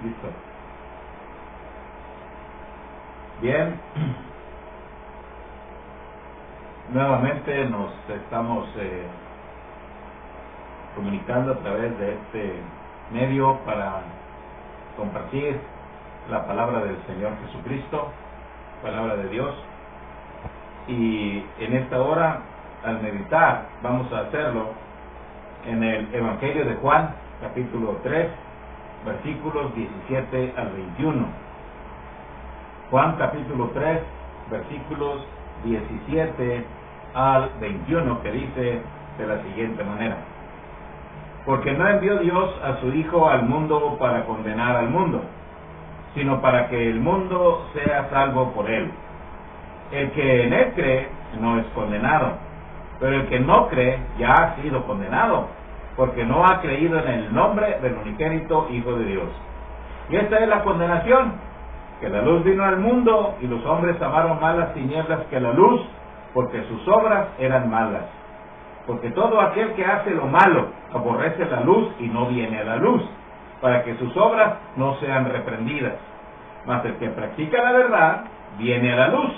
Listo. Bien. Nuevamente nos estamos comunicando a través de este medio para compartir la palabra del Señor Jesucristo, palabra de Dios. Y en esta hora, al meditar, vamos a hacerlo en el Evangelio de Juan, capítulo 3, versículos 17 al 21. Juan capítulo 3, versículos 17 al 21, que dice de la siguiente manera: porque no envió Dios a su Hijo al mundo para condenar al mundo, sino para que el mundo sea salvo por él. El que en él cree no es condenado, pero el que no cree ya ha sido condenado, porque no ha creído en el nombre del unigénito Hijo de Dios. Y esta es la condenación, que la luz vino al mundo, y los hombres amaron más las tinieblas que la luz, porque sus obras eran malas. Porque todo aquel que hace lo malo aborrece la luz y no viene a la luz, para que sus obras no sean reprendidas. Mas el que practica la verdad viene a la luz,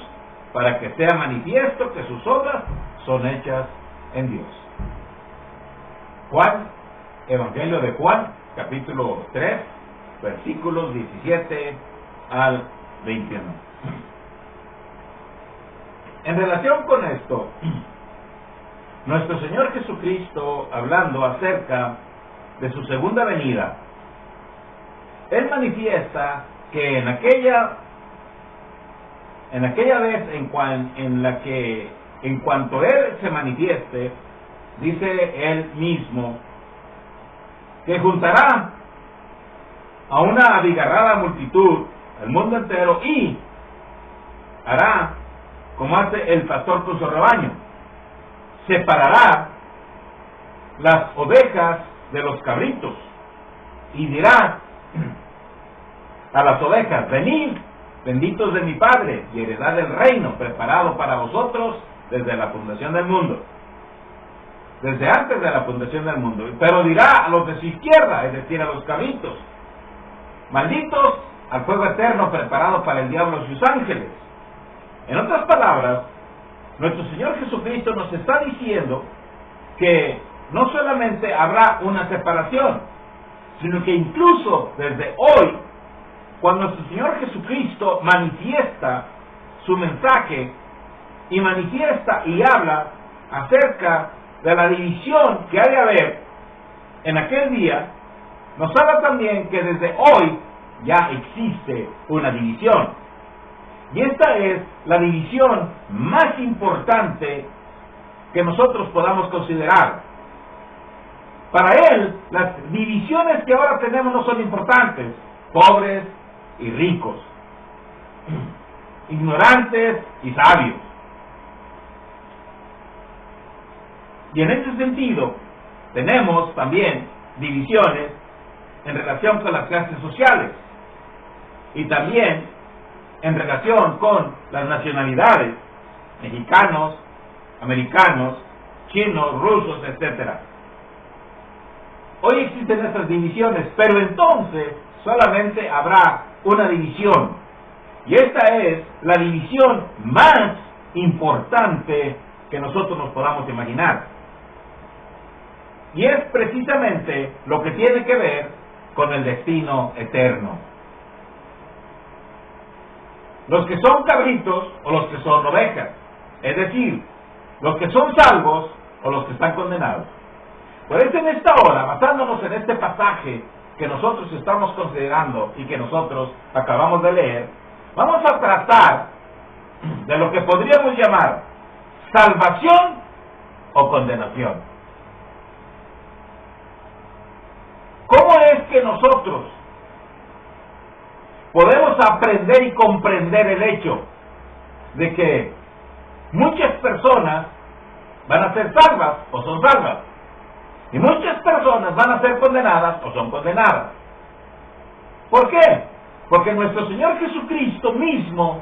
para que sea manifiesto que sus obras son hechas en Dios. Juan, Evangelio de Juan, capítulo 3, versículos 17 al 21. En relación con esto, nuestro Señor Jesucristo, hablando acerca de su segunda venida, Él manifiesta que en aquella vez en cuanto Él se manifieste, dice Él mismo, que juntará a una abigarrada multitud, el mundo entero, y hará como hace el pastor con su rebaño: separará las ovejas de los cabritos, y dirá a las ovejas: venid, benditos de mi Padre, y heredad el reino preparado para vosotros desde la fundación del mundo, desde antes de la fundación del mundo. Pero dirá a los de su izquierda, es decir, a los cabritos: malditos al fuego eterno preparado para el diablo y sus ángeles. En otras palabras, nuestro Señor Jesucristo nos está diciendo que no solamente habrá una separación, sino que incluso desde hoy, cuando nuestro Señor Jesucristo manifiesta su mensaje y manifiesta y habla acerca de la división que ha de haber en aquel día, nos habla también que desde hoy ya existe una división. Y esta es la división más importante que nosotros podamos considerar. Para Él, las divisiones que ahora tenemos no son importantes: pobres y ricos, ignorantes y sabios. Y en este sentido, tenemos también divisiones en relación con las clases sociales, y también en relación con las nacionalidades: mexicanos, americanos, chinos, rusos, etc. Hoy existen estas divisiones, pero entonces solamente habrá una división, y esta es la división más importante que nosotros nos podamos imaginar, y es precisamente lo que tiene que ver con el destino eterno. Los que son cabritos o los que son ovejas, es decir, los que son salvos o los que están condenados. Por eso en esta hora, basándonos en este pasaje que nosotros estamos considerando y que nosotros acabamos de leer, vamos a tratar de lo que podríamos llamar salvación o condenación. ¿Cómo es que nosotros podemos aprender y comprender el hecho de que muchas personas van a ser salvas o son salvas, y muchas personas van a ser condenadas o son condenadas? ¿Por qué? Porque nuestro Señor Jesucristo mismo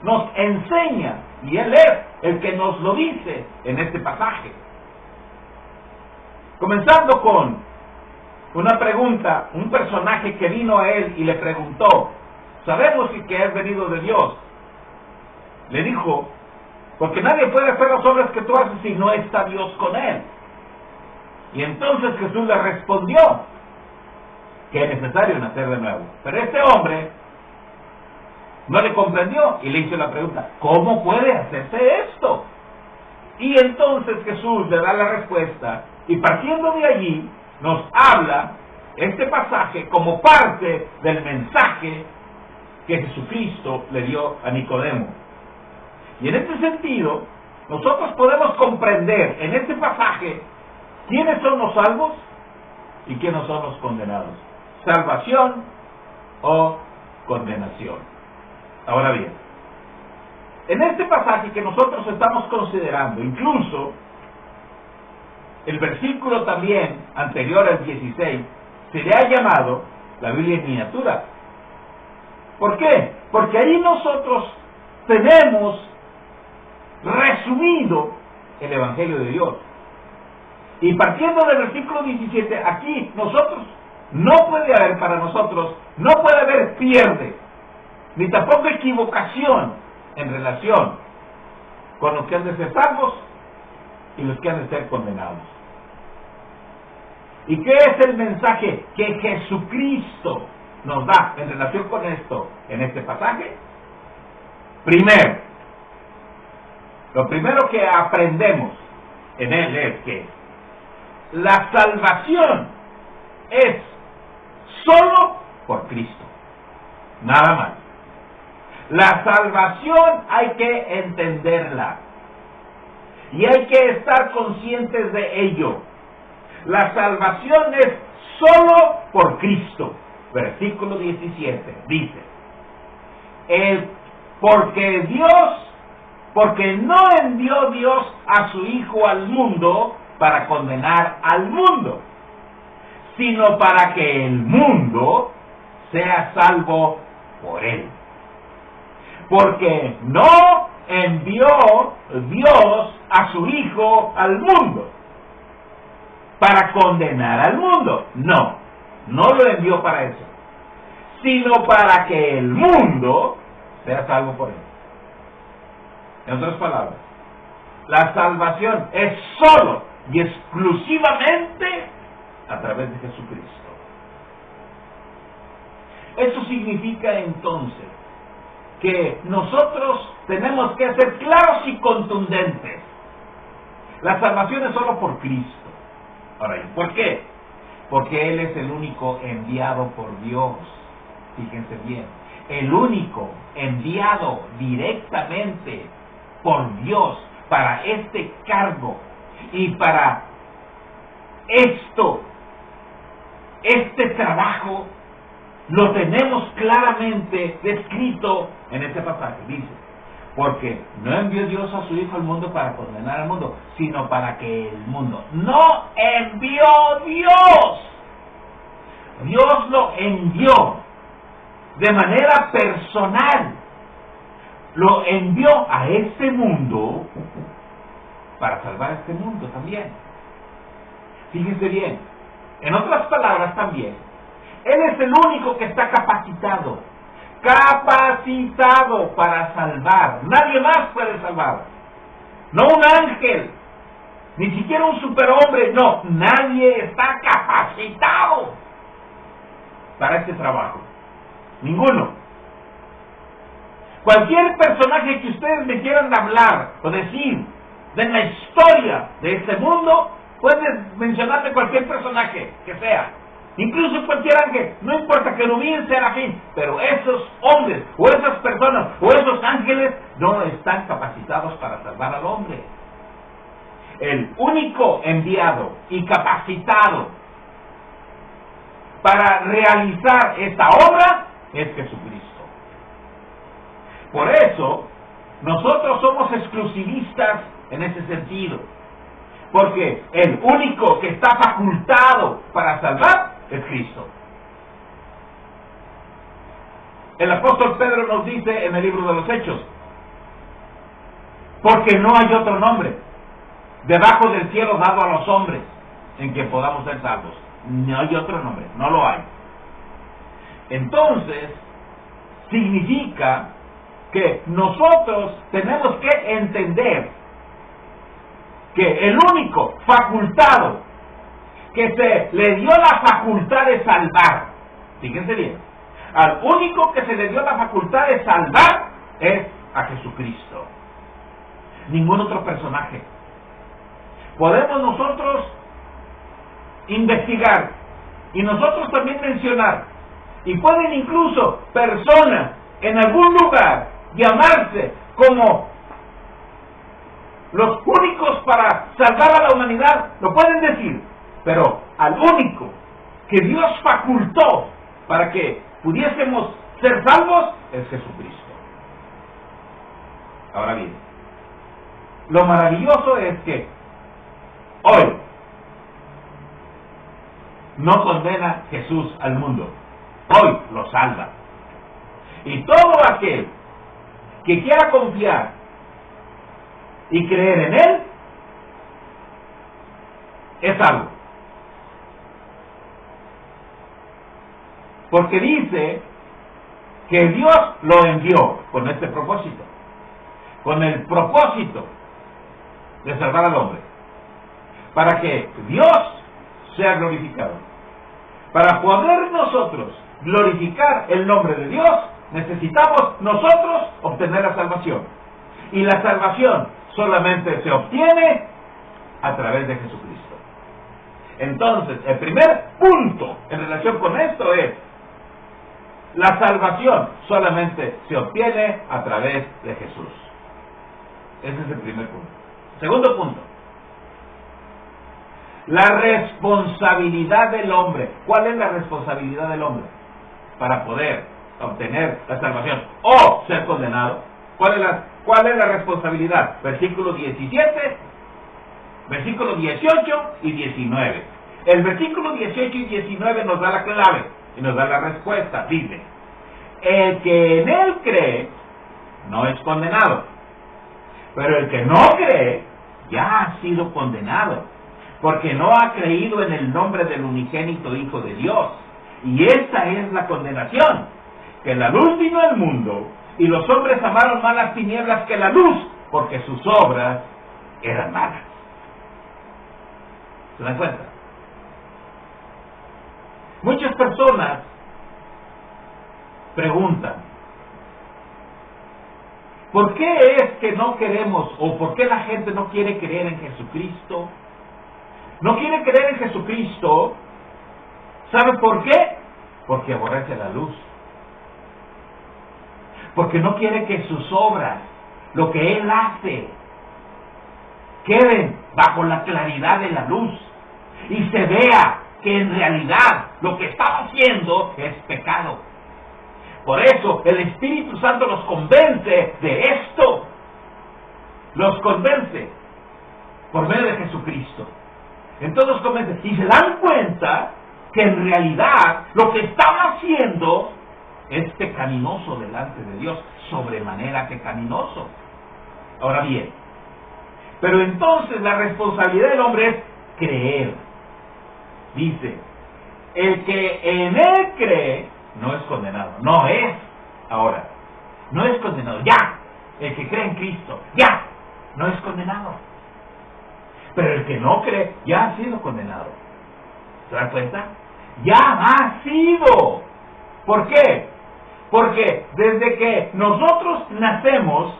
nos enseña, y Él es el que nos lo dice en este pasaje. Comenzando con una pregunta, un personaje que vino a él y le preguntó, sabemos que has venido de Dios. Le dijo, porque nadie puede hacer las obras que tú haces si no está Dios con él. Y entonces Jesús le respondió que es necesario nacer de nuevo. Pero este hombre no le comprendió y le hizo la pregunta, ¿cómo puede hacerse esto? Y entonces Jesús le da la respuesta y partiendo de allí nos habla este pasaje como parte del mensaje que Jesucristo le dio a Nicodemo. Y en este sentido, nosotros podemos comprender en este pasaje quiénes son los salvos y quiénes son los condenados. Salvación o condenación. Ahora bien, en este pasaje que nosotros estamos considerando, incluso el versículo también anterior al 16, se le ha llamado la Biblia en miniatura. ¿Por qué? Porque ahí nosotros tenemos resumido el Evangelio de Dios. Y partiendo del versículo 17, aquí nosotros, no puede haber para nosotros, no puede haber pierde, ni tampoco equivocación en relación con los que han de ser salvos y los que han de ser condenados. ¿Y qué es el mensaje que Jesucristo nos da en relación con esto en este pasaje? Primero, lo primero que aprendemos en él es que la salvación es solo por Cristo, nada más. La salvación hay que entenderla y hay que estar conscientes de ello. La salvación es solo por Cristo. Versículo 17 dice, porque no envió Dios a su Hijo al mundo para condenar al mundo, sino para que el mundo sea salvo por él. Porque no envió Dios a su Hijo al mundo para condenar al mundo. No lo envió para eso, sino para que el mundo sea salvo por él. En otras palabras, la salvación es solo y exclusivamente a través de Jesucristo. Eso significa entonces que nosotros tenemos que ser claros y contundentes. La salvación es solo por Cristo. Ahora, ¿por qué? Porque Él es el único enviado por Dios. Fíjense bien, el único enviado directamente por Dios para este cargo y para este trabajo lo tenemos claramente descrito en este pasaje. Dice, porque no envió Dios a su Hijo al mundo para condenar al mundo, sino para que el mundo no envió Dios. Dios lo envió de manera personal. Lo envió a este mundo para salvar a este mundo también. Fíjense bien, en otras palabras también, Él es el único que está capacitado para salvar. Nadie más puede salvar. No un ángel, ni siquiera un superhombre, no, nadie está capacitado para este trabajo. Ninguno. Cualquier personaje que ustedes me quieran hablar o decir de la historia de este mundo, pueden mencionarme cualquier personaje que sea, incluso cualquier ángel, no importa, querubín, serafín, pero esos hombres o esas personas o esos ángeles no están capacitados para salvar al hombre. El único enviado y capacitado para realizar esta obra es Jesucristo. Por eso, nosotros somos exclusivistas en ese sentido. Porque el único que está facultado para salvar es Cristo. El apóstol Pedro nos dice en el libro de los Hechos, porque no hay otro nombre debajo del cielo dado a los hombres, en que podamos ser salvos. No hay otro nombre, no lo hay. Entonces, significa que nosotros tenemos que entender que el único facultado que se le dio la facultad de salvar, fíjense bien, al único que se le dio la facultad de salvar es a Jesucristo. Ningún otro personaje. Podemos nosotros investigar y nosotros también mencionar, y pueden incluso personas en algún lugar llamarse como los únicos para salvar a la humanidad, lo pueden decir, pero al único que Dios facultó para que pudiésemos ser salvos es Jesucristo. Ahora bien, lo maravilloso es que hoy no condena Jesús al mundo, hoy lo salva. Y todo aquel que quiera confiar y creer en Él es salvo. Porque dice que Dios lo envió con este propósito, con el propósito de salvar al hombre, para que Dios sea glorificado. Para poder nosotros glorificar el nombre de Dios, necesitamos nosotros obtener la salvación. Y la salvación solamente se obtiene a través de Jesucristo. Entonces, el primer punto en relación con esto es: la salvación solamente se obtiene a través de Jesús. Ese es el primer punto. Segundo punto: la responsabilidad del hombre. ¿Cuál es la responsabilidad del hombre para poder obtener la salvación o ser condenado? ¿Cuál es la responsabilidad? Versículo 17, versículo 18 y 19. El versículo 18 y 19 nos da la clave y nos da la respuesta. Dice: el que en Él cree no es condenado, pero el que no cree ya ha sido condenado, porque no ha creído en el nombre del unigénito Hijo de Dios. Y esta es la condenación, que la luz vino al mundo, y los hombres amaron más las tinieblas que la luz, porque sus obras eran malas. ¿Se dan cuenta? Muchas personas preguntan: ¿por qué es que no queremos, o por qué la gente no quiere creer en Jesucristo? No quiere creer en Jesucristo. ¿Sabe por qué? Porque aborrece la luz. Porque no quiere que sus obras, lo que Él hace, queden bajo la claridad de la luz y se vea que en realidad lo que está haciendo es pecado. Por eso el Espíritu Santo los convence de esto. Los convence por medio de Jesucristo. Entonces los convence y se dan cuenta que en realidad lo que están haciendo es pecaminoso delante de Dios, sobremanera pecaminoso. Ahora bien, pero entonces la responsabilidad del hombre es creer. Dice: el que en Él cree no es condenado. No es, ahora, no es condenado, ya. El que cree en Cristo, ya, no es condenado. Pero el que no cree, ya ha sido condenado. ¿Se dan cuenta? Ya ha sido. ¿Por qué? Porque desde que nosotros nacemos,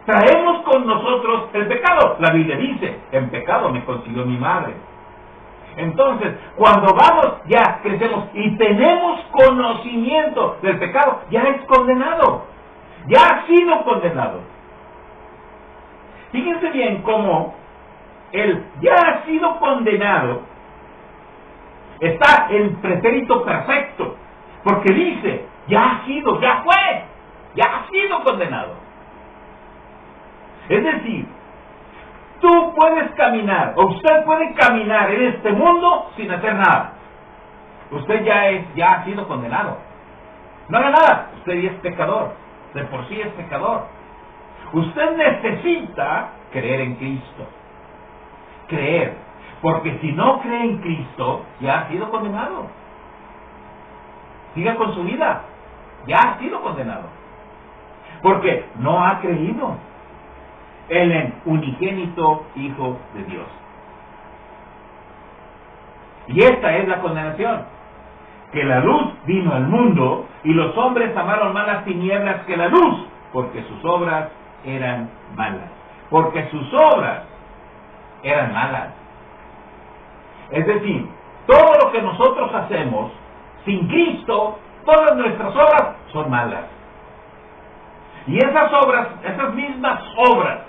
traemos con nosotros el pecado. La Biblia dice: en pecado me concibió mi madre. Entonces, cuando vamos, ya crecemos y tenemos conocimiento del pecado, ya es condenado. Ya ha sido condenado. Fíjense bien cómo el ya ha sido condenado está en pretérito perfecto, porque dice: ya ha sido, ya fue, ya ha sido condenado. Es decir, tú puedes caminar, o usted puede caminar en este mundo sin hacer nada. Usted ya ha sido condenado. No haga nada, usted ya es pecador, de por sí es pecador. Usted necesita creer en Cristo. Creer. Porque si no cree en Cristo, ya ha sido condenado. Siga con su vida. Ya ha sido condenado. Porque no ha creído en el unigénito Hijo de Dios. Y esta es la condenación. Que la luz vino al mundo y los hombres amaron más las tinieblas que la luz, porque sus obras eran malas. Porque sus obras eran malas. Es decir, todo lo que nosotros hacemos sin Cristo, todas nuestras obras son malas. Y esas obras, esas mismas obras,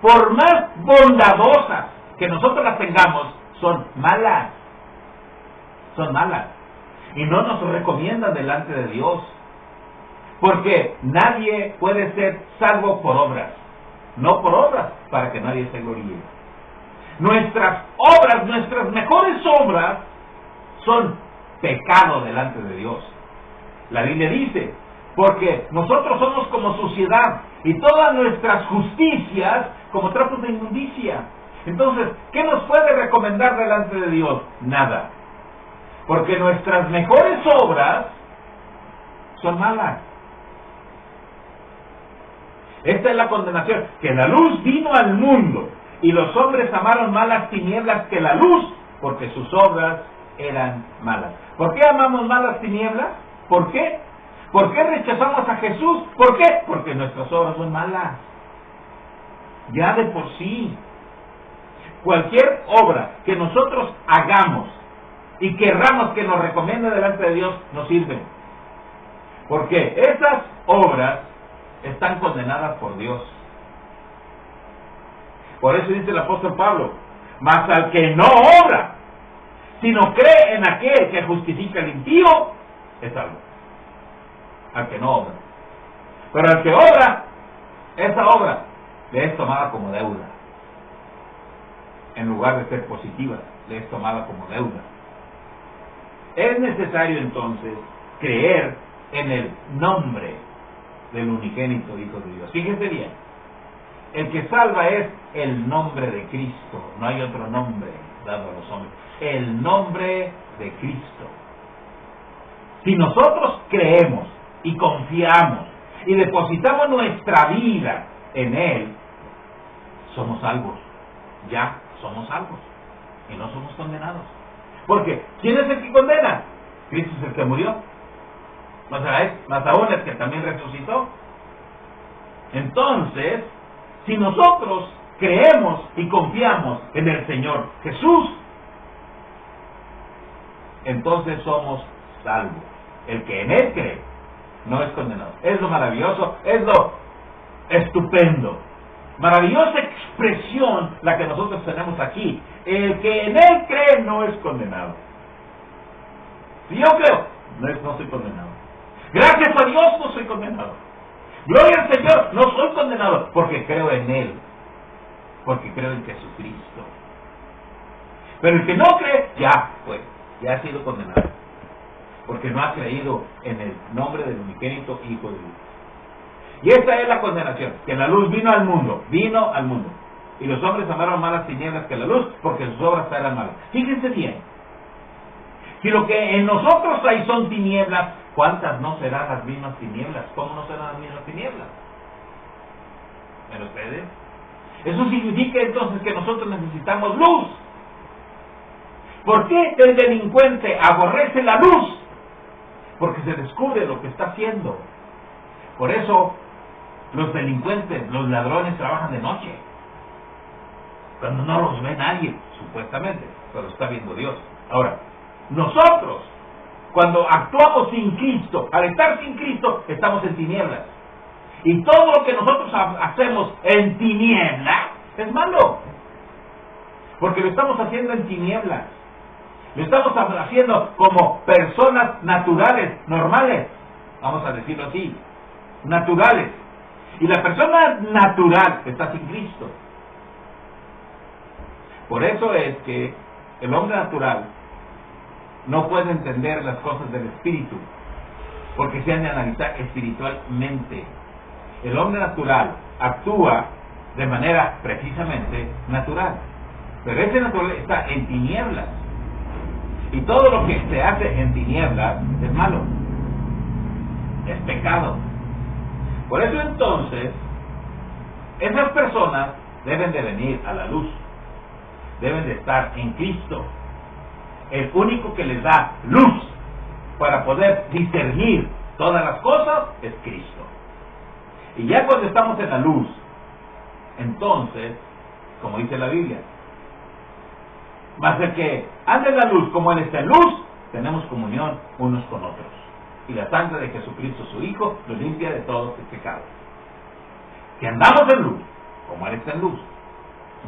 por más bondadosas que nosotros las tengamos, son malas. Son malas. Y no nos recomiendan delante de Dios. Porque nadie puede ser salvo por obras. No por obras, para que nadie se gloríe. Nuestras obras, nuestras mejores obras, son pecado delante de Dios. La Biblia dice, porque nosotros somos como suciedad, y todas nuestras justicias como trapos de inmundicia. Entonces, ¿qué nos puede recomendar delante de Dios? Nada. Porque nuestras mejores obras son malas. Esta es la condenación, que la luz vino al mundo y los hombres amaron más las tinieblas que la luz, porque sus obras eran malas. ¿Por qué amamos más las tinieblas? ¿Por qué? ¿Por qué rechazamos a Jesús? ¿Por qué? Porque nuestras obras son malas. Ya de por sí. Cualquier obra que nosotros hagamos y querramos que nos recomiende delante de Dios, no sirve. Porque esas obras están condenadas por Dios. Por eso dice el apóstol Pablo, mas al que no obra, sino cree en aquel que justifica al impío, es salvo. Al que no obra. Pero al que obra, esa obra le es tomada como deuda. En lugar de ser positiva, le es tomada como deuda. Es necesario entonces creer en el nombre del unigénito Hijo de Dios. Fíjense bien, el que salva es el nombre de Cristo, no hay otro nombre dado a los hombres, el nombre de Cristo. Si nosotros creemos y confiamos y depositamos nuestra vida en Él, somos salvos, ya somos salvos y no somos condenados. Porque, ¿quién es el que condena? Cristo es el que murió. Más aún es que también resucitó. Entonces, si nosotros creemos y confiamos en el Señor Jesús, entonces somos salvos. El que en Él cree no es condenado. Es lo maravilloso, es lo estupendo. Maravillosa expresión la que nosotros tenemos aquí. El que en Él cree no es condenado. Si yo creo, no soy condenado. Gracias a Dios no soy condenado. Gloria al Señor, no soy condenado porque creo en Él. Porque creo en Jesucristo. Pero el que no cree, ya ha sido condenado. Porque no ha creído en el nombre del unigénito Hijo de Dios. Y esta es la condenación, que la luz vino al mundo. Y los hombres amaron más las tinieblas que la luz, porque sus obras eran malas. Fíjense bien, si lo que en nosotros hay son tinieblas, ¿cuántas no serán las mismas tinieblas? ¿Cómo no serán las mismas tinieblas? ¿Ven ustedes? Eso significa entonces que nosotros necesitamos luz. ¿Por qué el delincuente aborrece la luz? Porque se descubre lo que está haciendo. Por eso los delincuentes, los ladrones trabajan de noche, cuando no los ve nadie, supuestamente, pero está viendo Dios. Ahora, nosotros, cuando actuamos sin Cristo, al estar sin Cristo, estamos en tinieblas. Y todo lo que nosotros hacemos en tinieblas es malo. Porque lo estamos haciendo en tinieblas. Lo estamos haciendo como personas naturales, normales. Vamos a decirlo así. Naturales. Y la persona natural está sin Cristo. Por eso es que el hombre natural no puede entender las cosas del espíritu, porque se han de analizar espiritualmente. El hombre natural actúa de manera precisamente natural. Pero ese natural está en tinieblas. Y todo lo que se hace en tinieblas es malo. Es pecado. Por eso entonces, esas personas deben de venir a la luz. Deben de estar en Cristo. El único que les da luz para poder discernir todas las cosas es Cristo. Y ya cuando estamos en la luz, entonces, como dice la Biblia, más el que anda en la luz como Él está en luz, tenemos comunión unos con otros. Y la sangre de Jesucristo, su Hijo, nos limpia de todos los pecados. Que andamos en luz, como Él está en luz.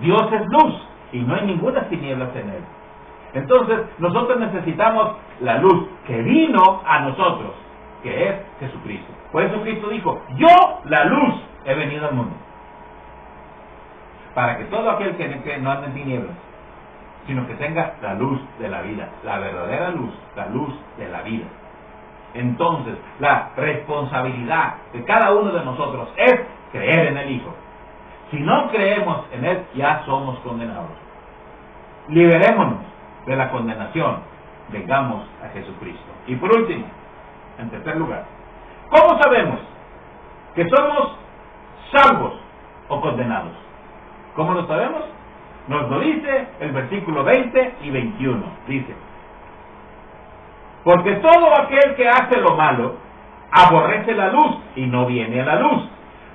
Dios es luz y no hay ninguna tinieblas en Él. Entonces, nosotros necesitamos la luz que vino a nosotros, que es Jesucristo. Por eso Cristo dijo, yo, la luz, he venido al mundo. Para que todo aquel que no ande en tinieblas, sino que tenga la luz de la vida, la verdadera luz, la luz de la vida. Entonces, la responsabilidad de cada uno de nosotros es creer en el Hijo. Si no creemos en Él, ya somos condenados. Liberémonos de la condenación, vengamos a Jesucristo. Y por último, en tercer lugar, ¿cómo sabemos que somos salvos o condenados? ¿Cómo lo sabemos? Nos lo dice el versículo 20 y 21. Dice, porque todo aquel que hace lo malo, aborrece la luz y no viene a la luz,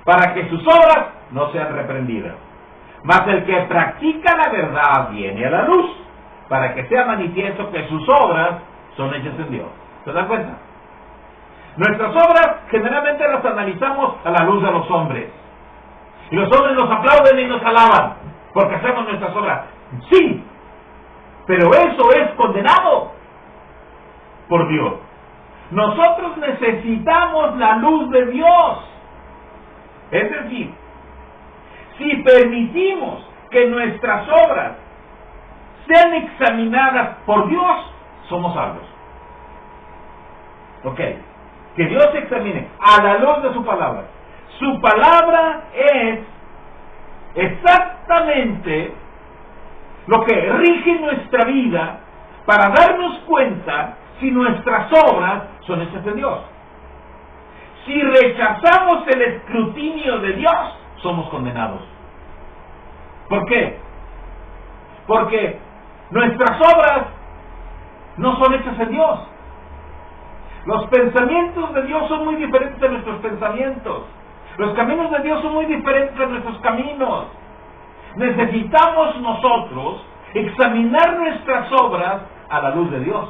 para que sus obras no sean reprendidas. Mas el que practica la verdad viene a la luz, para que sea manifiesto que sus obras son hechas en Dios. ¿Se dan cuenta? Nuestras obras generalmente las analizamos a la luz de los hombres. Y los hombres nos aplauden y nos alaban, porque hacemos nuestras obras. Sí, pero eso es condenado por Dios. Nosotros necesitamos la luz de Dios. Es decir, si permitimos que nuestras obras sean examinadas por Dios, somos salvos. Ok, que Dios examine a la luz de su palabra. Su palabra es exactamente lo que rige nuestra vida para darnos cuenta si nuestras obras son hechas de Dios. Si rechazamos el escrutinio de Dios, somos condenados. ¿Por qué? Porque nuestras obras no son hechas en Dios. Los pensamientos de Dios son muy diferentes de nuestros pensamientos. Los caminos de Dios son muy diferentes de nuestros caminos. Necesitamos nosotros examinar nuestras obras a la luz de Dios.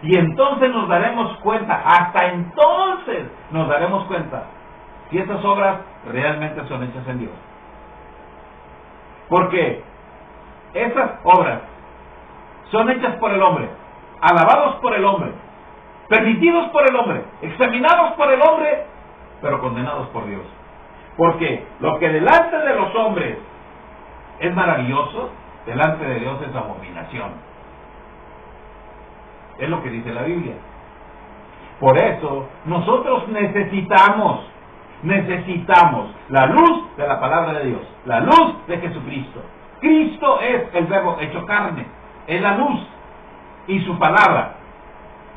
Y entonces nos daremos cuenta, hasta entonces nos daremos cuenta, si esas obras realmente son hechas en Dios. Porque esas obras son hechas por el hombre, alabados por el hombre, permitidos por el hombre, examinados por el hombre, pero condenados por Dios. Porque lo que delante de los hombres es maravilloso, delante de Dios es abominación. Es lo que dice la Biblia. Por eso nosotros necesitamos la luz de la palabra de Dios, la luz de Jesucristo. Cristo es el verbo hecho carne, es la luz, y su palabra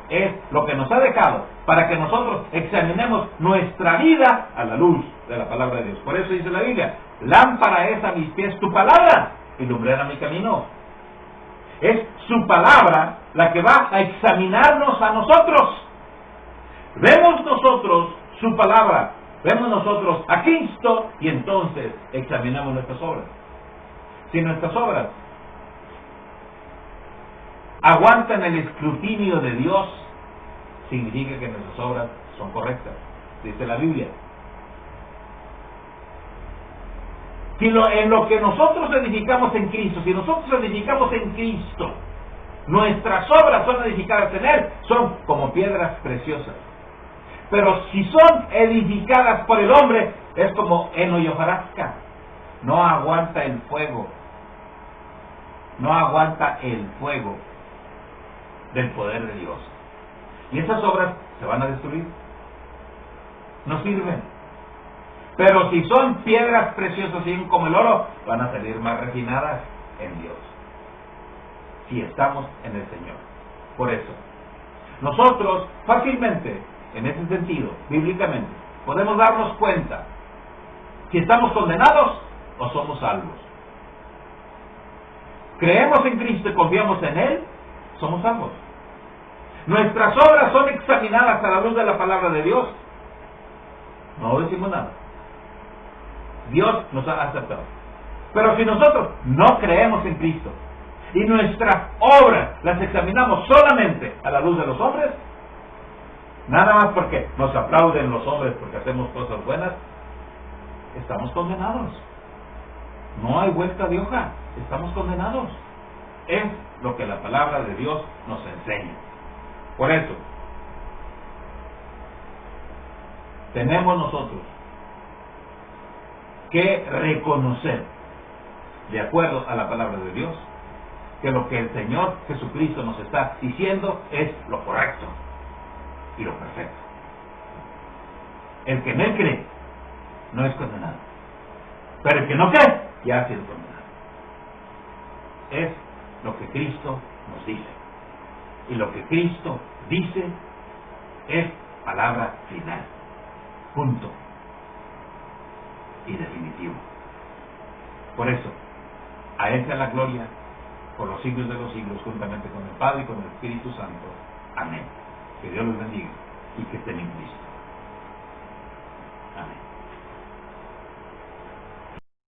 es lo que nos ha dejado para que nosotros examinemos nuestra vida a la luz de la palabra de Dios. Por eso dice la Biblia, lámpara es a mis pies tu palabra y lumbrera mi camino. Es su palabra la que va a examinarnos a nosotros. Vemos nosotros su palabra, vemos nosotros a Cristo y entonces examinamos nuestras obras. Si nuestras obras aguantan el escrutinio de Dios, significa que nuestras obras son correctas, dice la Biblia. Si en lo que nosotros edificamos en Cristo, si nosotros edificamos en Cristo, nuestras obras son edificadas en Él, son como piedras preciosas. Pero si son edificadas por el hombre, es como heno y hojarasca. No aguanta el fuego. No aguanta el fuego del poder de Dios. Y esas obras se van a destruir. No sirven. Pero si son piedras preciosas como el oro, van a salir más refinadas en Dios. Si estamos en el Señor. Por eso, nosotros fácilmente, en ese sentido, bíblicamente, podemos darnos cuenta si estamos condenados o somos salvos. Creemos en Cristo y confiamos en Él, somos salvos. Nuestras obras son examinadas a la luz de la palabra de Dios. No decimos nada. Dios nos ha aceptado. Pero si nosotros no creemos en Cristo y nuestras obras las examinamos solamente a la luz de los hombres, nada más porque nos aplauden los hombres porque hacemos cosas buenas, estamos condenados. No hay vuelta de hoja, estamos condenados. Es lo que la palabra de Dios nos enseña. Por eso, tenemos nosotros que reconocer, de acuerdo a la palabra de Dios, que lo que el Señor Jesucristo nos está diciendo es lo correcto y lo perfecto. El que en Él cree no es condenado, pero el que no cree ya ha sido condenado. Es lo que Cristo nos dice, y lo que Cristo dice es palabra final, punto y definitivo. Por eso, a Él sea la gloria por los siglos de los siglos, juntamente con el Padre y con el Espíritu Santo. Amén. Que Dios los bendiga y que estén en Cristo. Amén.